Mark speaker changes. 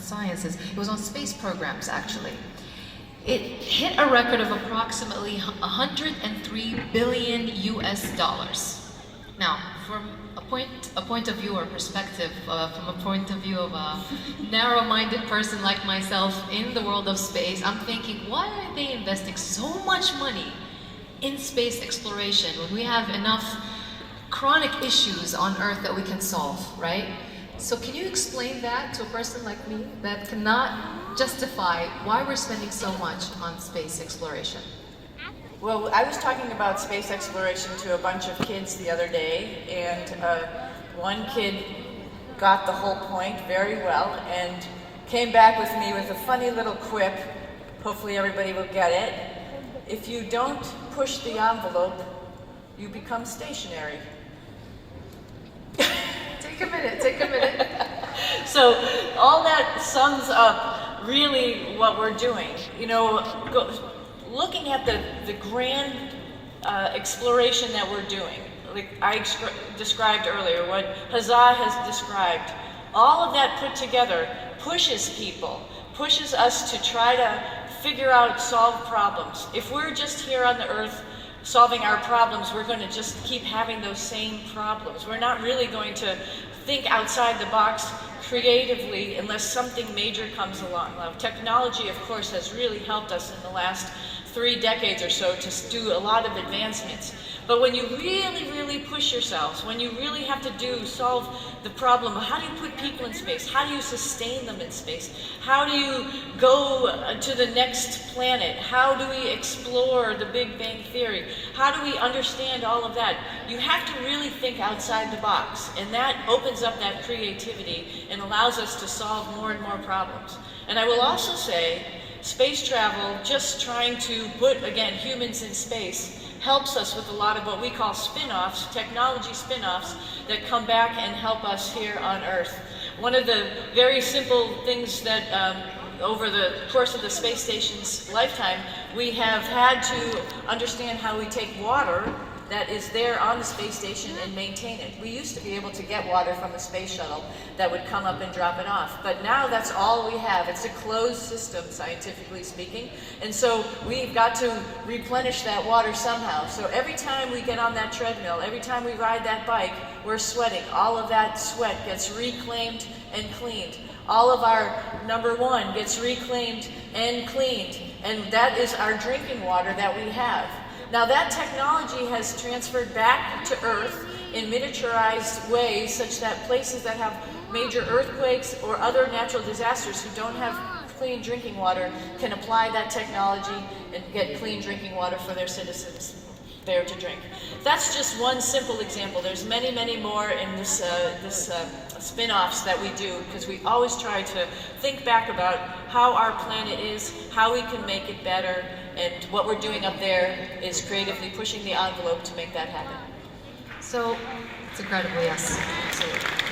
Speaker 1: sciences. It was on space programs, actually. It hit a record of approximately 103 billion US dollars. Now, from a point of view or perspective, from a point of view of a narrow-minded person like myself in the world of space, I'm thinking, why are they investing so much money in space exploration when we have enough chronic issues on Earth that we can solve, right? So can you explain that to a person like me that cannot justify why we're spending so much on space exploration?
Speaker 2: Well, I was talking about space exploration to a bunch of kids the other day, and one kid got the whole point very well and came back with me with a funny little quip. Hopefully everybody will get it. If you don't push the envelope, you become stationary.
Speaker 1: Take a minute, take a minute.
Speaker 2: So all that sums up really what we're doing. You know, looking at the grand exploration that we're doing, like I described earlier, what Hazza has described, all of that put together pushes people, pushes us to try to figure out, solve problems. If we're just here on the Earth solving our problems, we're going to just keep having those same problems. We're not really going to think outside the box creatively unless something major comes along. Now, technology, of course, has really helped us in the last 3 decades or so to do a lot of advancements. But when you really, really push yourselves, when you really have to solve the problem, how do you put people in space? How do you sustain them in space? How do you go to the next planet? How do we explore the Big Bang Theory? How do we understand all of that? You have to really think outside the box, and that opens up that creativity and allows us to solve more and more problems. And I will also say, space travel, just trying to put, again, humans in space, helps us with a lot of what we call spin-offs, technology spin-offs, that come back and help us here on Earth. One of the very simple things that over the course of the space station's lifetime, we have had to understand how we take water that is there on the space station and maintain it. We used to be able to get water from the space shuttle that would come up and drop it off, but now that's all we have. It's a closed system, scientifically speaking, and so we've got to replenish that water somehow. So every time we get on that treadmill, every time we ride that bike, we're sweating. All of that sweat gets reclaimed and cleaned. All of our number 1 gets reclaimed and cleaned, and that is our drinking water that we have. Now that technology has transferred back to Earth in miniaturized ways such that places that have major earthquakes or other natural disasters who don't have clean drinking water can apply that technology and get clean drinking water for their citizens there to drink. That's just one simple example. There's many, many more in this spin-offs that we do, because we always try to think back about how our planet is, how we can make it better, and what we're doing up there is creatively pushing the envelope to make that happen.
Speaker 1: So, it's incredible, yes. Absolutely.